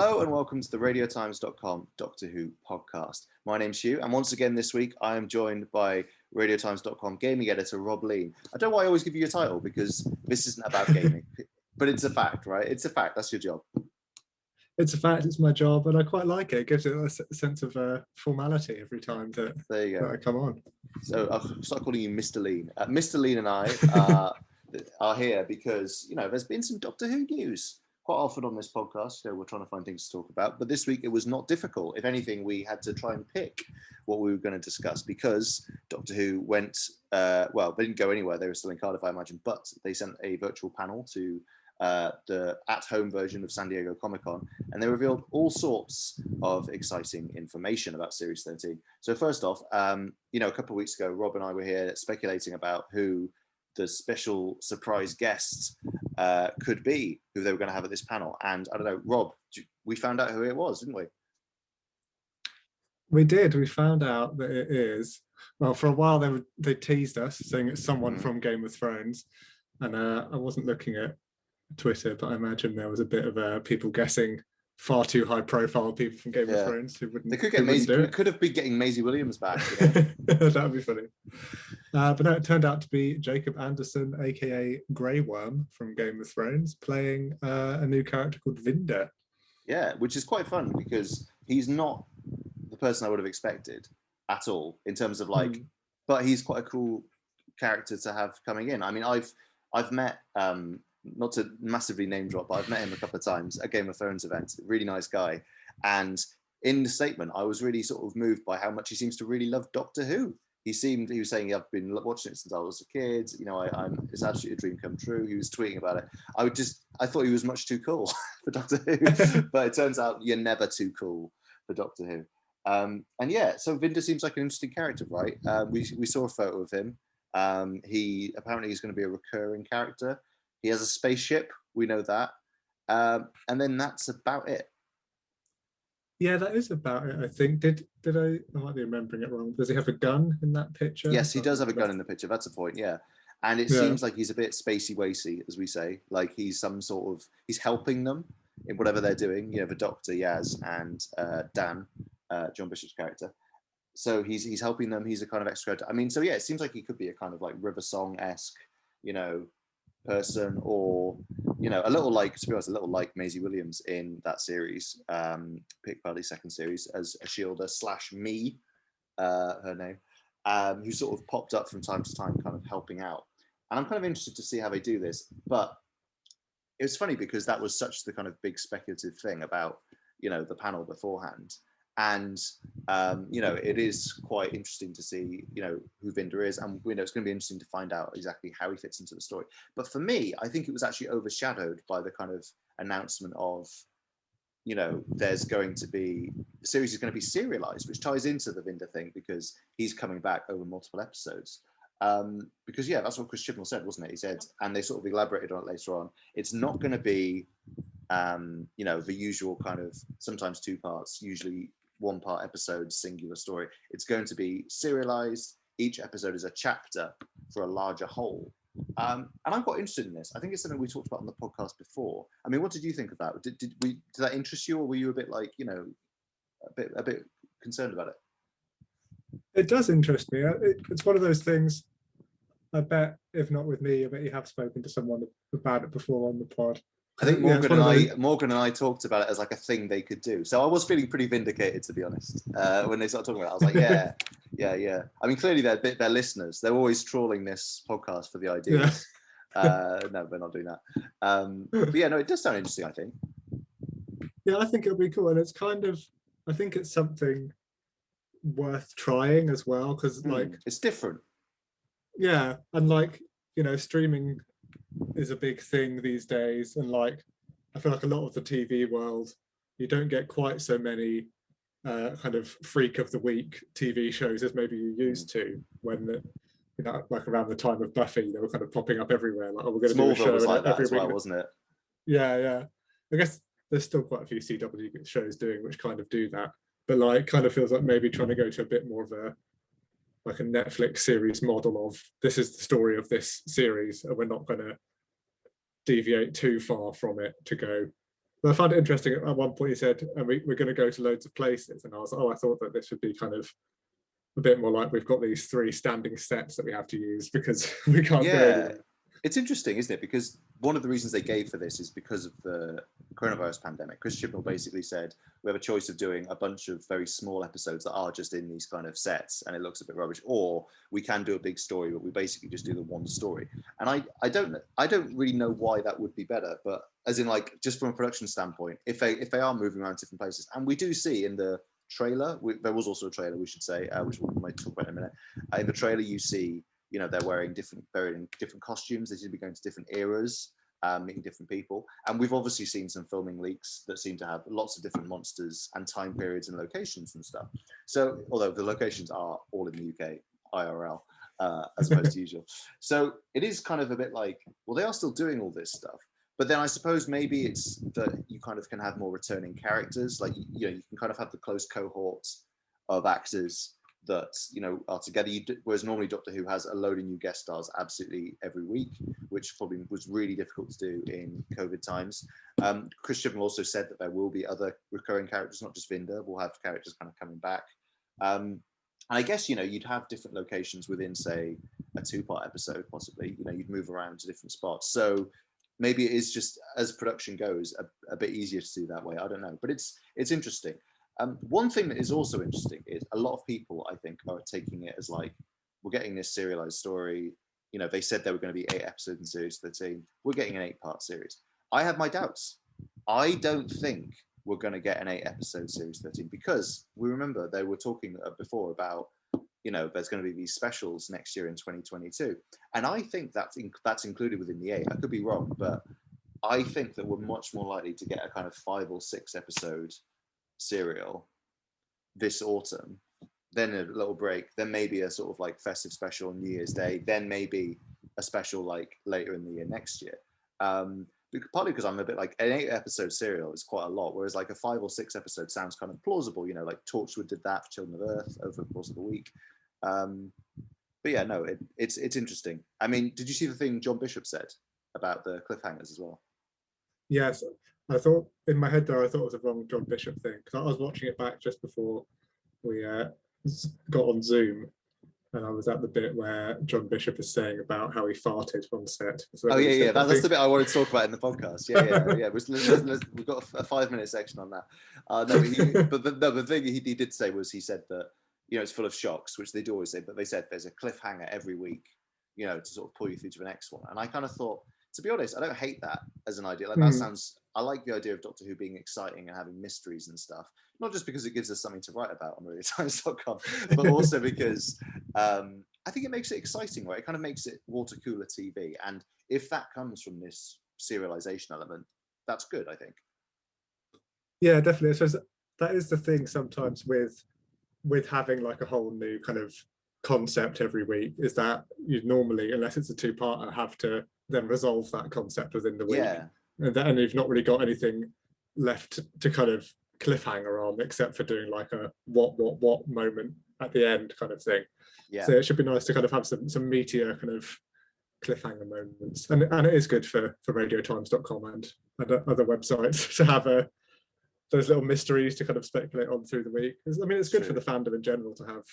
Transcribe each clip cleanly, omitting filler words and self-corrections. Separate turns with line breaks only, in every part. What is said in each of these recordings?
Hello and welcome to the radiotimes.com Doctor Who podcast. My name's Hugh, and once again this week I am joined by radiotimes.com gaming editor Rob Lean. I don't know why I always give you your title because this isn't about gaming, but it's a fact, right? It's a fact. That's your job.
It's a fact. It's my job, and I quite like it. It gives it a sense of formality every time that I come on.
So I'll start calling you Mr. Lean. Mr. Lean and I are here because there's been some Doctor Who news. Quite often on this podcast, we're trying to find things to talk about, but this week it was not difficult. If anything, we had to try and pick what we were going to discuss because Doctor Who went, they didn't go anywhere. They were still in Cardiff, I imagine, but they sent a virtual panel to the at-home version of San Diego Comic-Con, and they revealed all sorts of exciting information about Series 13. So first off, a couple of weeks ago, Rob and I were here speculating about who the special surprise guests could be, who they were going to have at this panel. And I don't know, Rob, we found out who it was, didn't we?
We did. We found out that it is, well, for a while they teased us, saying it's someone from Game of Thrones. And I wasn't looking at Twitter, but I imagine there was a bit of people guessing far too high profile people from Game of Thrones who wouldn't.
They could get Maisie. We could have been getting Maisie Williams back.
That would be funny. But no, it turned out to be Jacob Anderson, aka Grey Worm from Game of Thrones, playing a new character called Vinder.
Yeah, which is quite fun because he's not the person I would have expected at all in terms of but he's quite a cool character to have coming in. I mean, I've met. Not to massively name drop, but I've met him a couple of times at Game of Thrones events. Really nice guy. And in the statement, I was really sort of moved by how much he seems to really love Doctor Who. He was saying, I've been watching it since I was a kid. It's absolutely a dream come true. He was tweeting about it. I thought he was much too cool for Doctor Who, but it turns out you're never too cool for Doctor Who. So Vinder seems like an interesting character, right? We saw a photo of him. He apparently is going to be a recurring character. He has a spaceship, we know that. And then that's about it.
Yeah, that is about it, I think. Did I might be remembering it wrong. Does he have a gun in that picture?
Yes, he does have a gun in the picture. That's a point, yeah. And it seems like he's a bit spacey-wacy, as we say. Like he's he's helping them in whatever they're doing. The Doctor, Yaz, and Dan, John Bishop's character. So he's helping them. He's a kind of extra. I mean, so yeah, it seems like he could be a kind of like River Song-esque, person, or a little like Maisie Williams in that series, Pick Party's second series, as a shielder / me, her name, who sort of popped up from time to time, kind of helping out. And I'm kind of interested to see how they do this. But it was funny because that was such the kind of big speculative thing about the panel beforehand. And it is quite interesting to see who Vinder is, and it's going to be interesting to find out exactly how he fits into the story. But for me, I think it was actually overshadowed by the kind of announcement of there's going to be the series is going to be serialized, which ties into the Vinder thing because he's coming back over multiple episodes. Because that's what Chris Chibnall said, wasn't it? He said, and they sort of elaborated on it later on. It's not going to be the usual kind of sometimes two parts, usually one part episode, singular story. It's going to be serialized. Each episode is a chapter for a larger whole. And I'm quite interested in this. I think it's something we talked about on the podcast before. I mean, what did you think of that? Did that interest you, or were you a bit like, a bit concerned about it?
It does interest me. It's one of those things. I bet, if not with me, I bet you have spoken to someone about it before on the pod.
I think Morgan and I talked about it as like a thing they could do. So I was feeling pretty vindicated, to be honest, when they started talking about it. I was like, yeah. I mean, clearly they're listeners. They're always trawling this podcast for the ideas. Yeah. No, we're not doing that. But yeah, no, it does sound interesting, I think.
Yeah, I think it'll be cool. And it's I think it's something worth trying as well, because
it's different.
Yeah, and streaming is a big thing these days, and I feel like a lot of the TV world, you don't get quite so many kind of freak of the week TV shows as maybe you used to when around the time of Buffy, they were kind of popping up everywhere. Like, we're going to do a show
was like that
every
as well,
week.
wasn't it?
Yeah. I guess there's still quite a few CW shows doing which kind of do that, but kind of feels like maybe trying to go to a bit more of a Netflix series model of this is the story of this series, and we're not going to deviate too far from it to go, But I found it interesting. At one point, he said, and we're going to go to loads of places. And I was like, oh, I thought that this would be kind of a bit more like we've got these 3 standing sets that we have to use because we can't go anywhere.
It's interesting, isn't it? Because one of the reasons they gave for this is because of the coronavirus pandemic. Chris Chibnall basically said, we have a choice of doing a bunch of very small episodes that are just in these kind of sets and it looks a bit rubbish, or we can do a big story, but we basically just do the one story. And I don't really know why that would be better, but as in like, just from a production standpoint, if they are moving around to different places, and we do see in the trailer, there was also a trailer, we should say, which we might talk about in a minute. In the trailer, you see, you know, they're wearing different costumes. They seem to be going to different eras, meeting different people. And we've obviously seen some filming leaks that seem to have lots of different monsters and time periods and locations and stuff. So, although the locations are all in the UK, IRL, as opposed to usual. So it is kind of a bit like, well, they are still doing all this stuff. But then I suppose maybe it's that you kind of can have more returning characters. Like, you know, you can kind of have the close cohorts of actors that, you know, are together. Whereas normally Doctor Who has a load of new guest stars absolutely every week, which probably was really difficult to do in COVID times. Chris Chibnall also said that there will be other recurring characters, not just Vinda. We'll have characters kind of coming back. And I guess, you know, you'd have different locations within, say, a 2-part episode, possibly. You know, you'd move around to different spots. So maybe it is just, as production goes, a bit easier to do that way. I don't know, but it's interesting. One thing that is also interesting is a lot of people, I think, are taking it as like, we're getting this serialized story. You know, they said there were going to be 8 episodes in Series 13. We're getting an 8-part series. I have my doubts. I don't think we're going to get an 8-episode Series 13 because we remember they were talking before about, you know, there's going to be these specials next year in 2022. And I think that's included within the 8. I could be wrong, but I think that we're much more likely to get a kind of 5 or 6 episode serial this autumn, then a little break, then maybe a sort of like festive special on New Year's Day, then maybe a special like later in the year next year. Partly because I'm a bit like, an 8-episode serial is quite a lot, whereas like a 5 or 6 episode sounds kind of plausible, you know, like Torchwood did that for Children of Earth over the course of a week. But yeah, no, it's interesting. I mean, did you see the thing John Bishop said about the cliffhangers as well?
Yes, I thought in my head there, I thought it was a wrong John Bishop thing because I was watching it back just before we got on Zoom, and I was at the bit where John Bishop is saying about how he farted on set. So
yeah. That's the bit I wanted to talk about in the podcast. Yeah. We've got a 5-minute section on that. But the thing he did say was, he said that, you know, it's full of shocks, which they do always say, but they said there's a cliffhanger every week, you know, to sort of pull you through to the next one. And I kind of thought, to be honest, I don't hate that as an idea. Like that sounds, I like the idea of Doctor Who being exciting and having mysteries and stuff. Not just because it gives us something to write about on RadioTimes.com, but also because I think it makes it exciting, right? It kind of makes it water cooler TV. And if that comes from this serialization element, that's good, I think.
Yeah, definitely. So that is the thing sometimes with having like a whole new kind of concept every week, is that you normally, unless it's a 2-parter, have to then resolve that concept within the week.
Yeah.
And you've not really got anything left to kind of cliffhanger on, except for doing like a what moment at the end kind of thing.
Yeah.
So it should be nice to kind of have some meatier kind of cliffhanger moments, and it is good for radiotimes.com and other websites to have those little mysteries to kind of speculate on through the week. I mean, it's good for the fandom in general to have.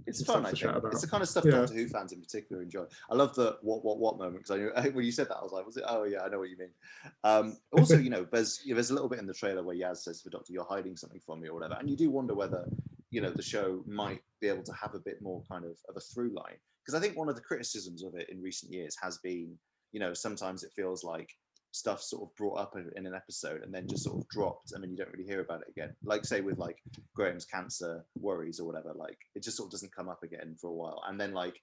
It's fun, I think. It's the kind of stuff Doctor Who fans in particular enjoy. I love the what moment, because I knew when you said that, I was like, was it? Oh yeah, I know what you mean. Also, you know, there's a little bit in the trailer where Yaz says to the Doctor, "You're hiding something from me," or whatever, and you do wonder whether, you know, the show might be able to have a bit more kind of a through line. Because I think one of the criticisms of it in recent years has been, you know, sometimes it feels like stuff sort of brought up in an episode and then just sort of dropped, and then you don't really hear about it again. Like say with like Graham's cancer worries or whatever, like it just sort of doesn't come up again for a while. And then like,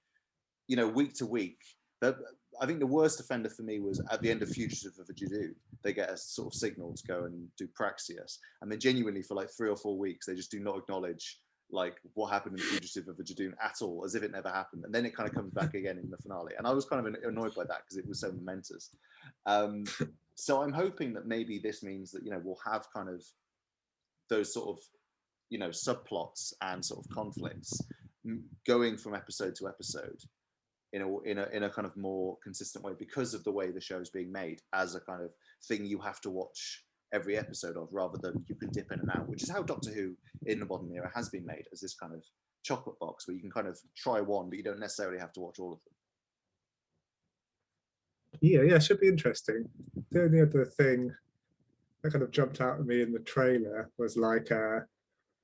you know, week to week, I think the worst offender for me was at the end of Fugitive of a Jadoo. They get a sort of signal to go and do Praxius, and then genuinely for like 3 or 4 weeks they just do not acknowledge like what happened in Fugitive of a Jadoo at all, as if it never happened, and then it kind of comes back again in the finale. And I was kind of annoyed by that because it was so momentous. So I'm hoping that maybe this means that, you know, we'll have kind of those sort of, you know, subplots and sort of conflicts going from episode to episode in a kind of more consistent way, because of the way the show is being made as a kind of thing you have to watch every episode of, rather than you can dip in and out, which is how Doctor Who in the modern era has been made, as this kind of chocolate box where you can kind of try one, but you don't necessarily have to watch all of them.
Yeah, should be interesting. The only other thing that kind of jumped out at me in the trailer was like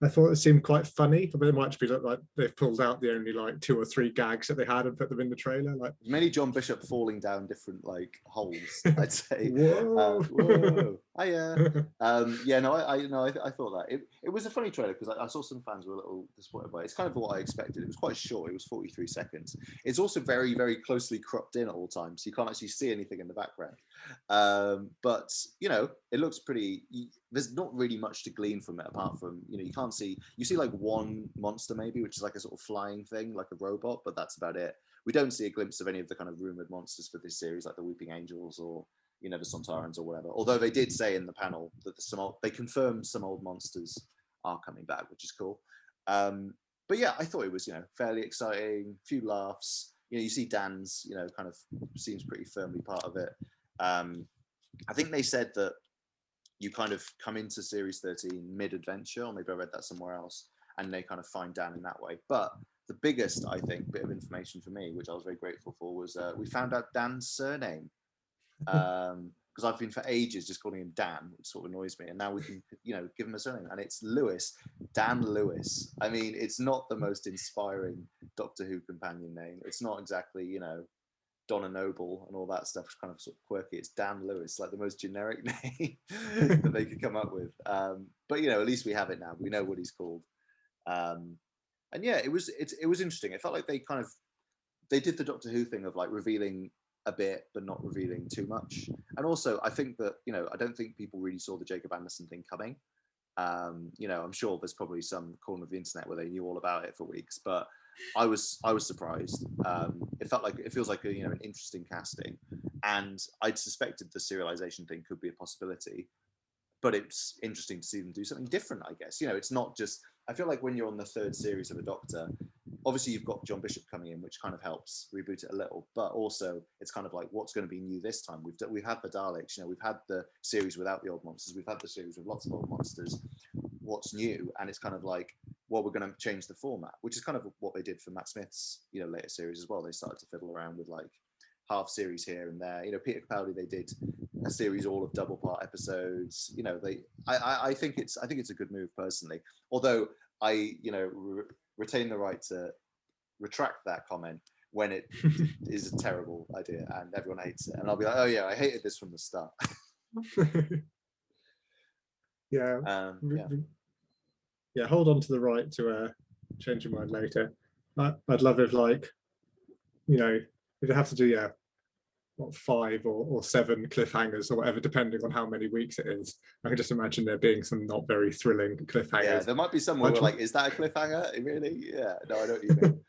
I thought it seemed quite funny, but it might be like they've pulled out the only like 2 or 3 gags that they had and put them in the trailer. Like
mainly John Bishop falling down different like holes, I'd say.
Whoa!
Whoa! Yeah, no, I thought that it was a funny trailer because I saw some fans were a little disappointed by it. It's kind of what I expected. It was quite short. It was 43 seconds. It's also very, very closely cropped in at all times, so you can't actually see anything in the background. But you know, it looks pretty. There's not really much to glean from it apart from, you know, you see like one monster maybe, which is like a sort of flying thing, like a robot, but that's about it. We don't see a glimpse of any of the kind of rumored monsters for this series, like the Weeping Angels or, you know, the Sontarans or whatever. Although they did say in the panel that they confirmed some old monsters are coming back, which is cool. But yeah, I thought it was, you know, fairly exciting, few laughs. You know, you see Dan's, you know, kind of seems pretty firmly part of it. I think they said that you kind of come into series 13 mid-adventure, or maybe I read that somewhere else, and they kind of find Dan in that way. But the biggest, I think, bit of information for me, which I was very grateful for, was we found out Dan's surname. Because I've been for ages just calling him Dan, which sort of annoys me. And now we can, you know, give him a surname, and it's Lewis, Dan Lewis. I mean, it's not the most inspiring Doctor Who companion name. It's not exactly, you know, Donna Noble and all that stuff is kind of sort of quirky. It's Dan Lewis, like the most generic name that they could come up with. But you know, at least we have it now. We know what he's called. And yeah, it was interesting. It felt like they did the Doctor Who thing of like revealing a bit but not revealing too much. And also, I think that, you know, I don't think people really saw the Jacob Anderson thing coming. You know, I'm sure there's probably some corner of the internet where they knew all about it for weeks, but I was surprised. It feels like you know, an interesting casting, and I'd suspected the serialization thing could be a possibility, but it's interesting to see them do something different, I guess. You know, it's not just, I feel like when you're on the 3rd series of a Doctor, obviously you've got John Bishop coming in, which kind of helps reboot it a little, but also it's kind of like, what's going to be new this time? We've had the Daleks, you know, we've had the series without the old monsters, we've had the series with lots of old monsters. What's new? And it's kind of like, well, we're going to change the format, which is kind of what they did for Matt Smith's, you know, later series as well. They started to fiddle around with like half series here and there. You know, Peter Capaldi, they did a series all of double part episodes. You know, I think it's a good move personally. Although I, you know, retain the right to retract that comment when it is a terrible idea and everyone hates it, and I'll be like, oh yeah, I hated this from the start.
Yeah. Hold on to the right to change your mind later. I'd love if, like, you know, you'd have to do 5 or 7 cliffhangers or whatever, depending on how many weeks it is. I can just imagine there being some not very thrilling cliffhangers. Yeah,
there might be some where we're like, is that a cliffhanger? Really? Yeah. No, I know what you mean.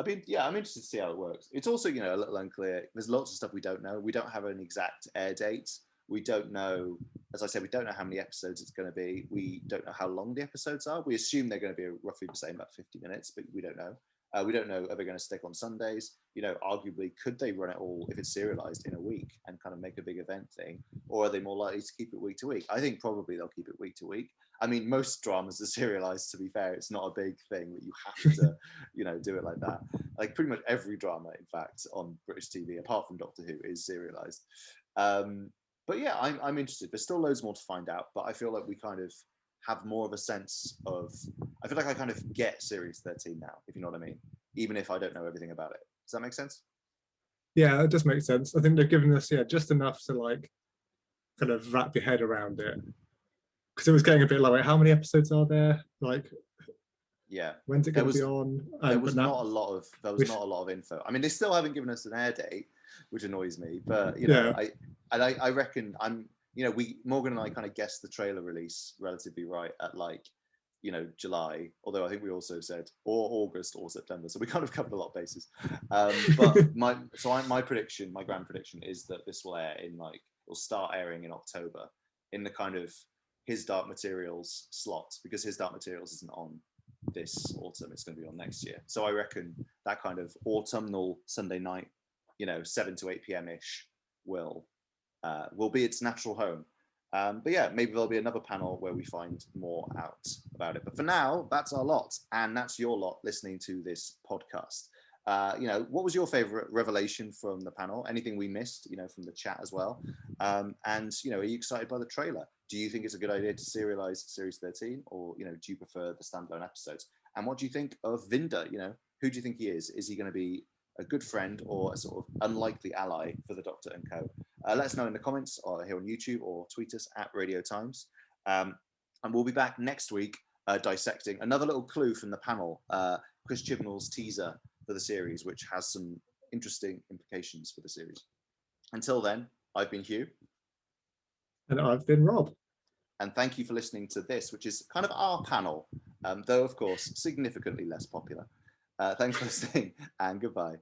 I mean, yeah, I'm interested to see how it works. It's also, you know, a little unclear. There's lots of stuff we don't know. We don't have an exact air date. We don't know, as I said, we don't know how many episodes it's going to be. We don't know how long the episodes are. We assume they're going to be roughly the same, about 50 minutes, but we don't know. We don't know, are they going to stick on Sundays? You know, arguably, could they run it all, if it's serialized, in a week and kind of make a big event thing? Or are they more likely to keep it week to week? I think probably they'll keep it week to week. I mean, most dramas are serialized, to be fair. It's not a big thing that you have to, you know, do it like that. Like pretty much every drama, in fact, on British TV, apart from Doctor Who, is serialized. But yeah, I'm interested. There's still loads more to find out, but I feel like we kind of have more of a sense of, I feel like I kind of get Series 13 now, if you know what I mean, even if I don't know everything about it. Does that make sense?
Yeah, it does make sense. I think they've given us, just enough to like kind of wrap your head around it. Because it was getting a bit like, how many episodes are there? Like,
yeah,
when's it going to be on?
There was not a lot of info. I mean, they still haven't given us an air date, which annoys me. But you know, I reckon Morgan and I kind of guessed the trailer release relatively right at like, you know, July. Although I think we also said or August or September, so we kind of covered a lot of bases. But my grand prediction is that this will air in will start airing in October in the kind of His Dark Materials slot, because His Dark Materials isn't on this autumn, it's going to be on next year. So I reckon that kind of autumnal Sunday night, you know, 7 to 8 p.m. ish will be its natural home. But yeah, maybe there'll be another panel where we find more out about it. But for now, that's our lot, and that's your lot listening to this podcast. What was your favorite revelation from the panel? Anything we missed, from the chat as well? And, are you excited by the trailer? Do you think it's a good idea to serialize Series 13, or, do you prefer the standalone episodes? And what do you think of Vinder? Who do you think he is? Is he going to be a good friend or a sort of unlikely ally for the Doctor and Co? Let us know in the comments or here on YouTube, or tweet us at Radio Times. And we'll be back next week dissecting another little clue from the panel, Chris Chibnall's teaser for the series, which has some interesting implications for the series. Until then, I've been Hugh.
And I've been Rob.
And thank you for listening to this, which is kind of our panel, though, of course, significantly less popular. Thanks for listening, and goodbye.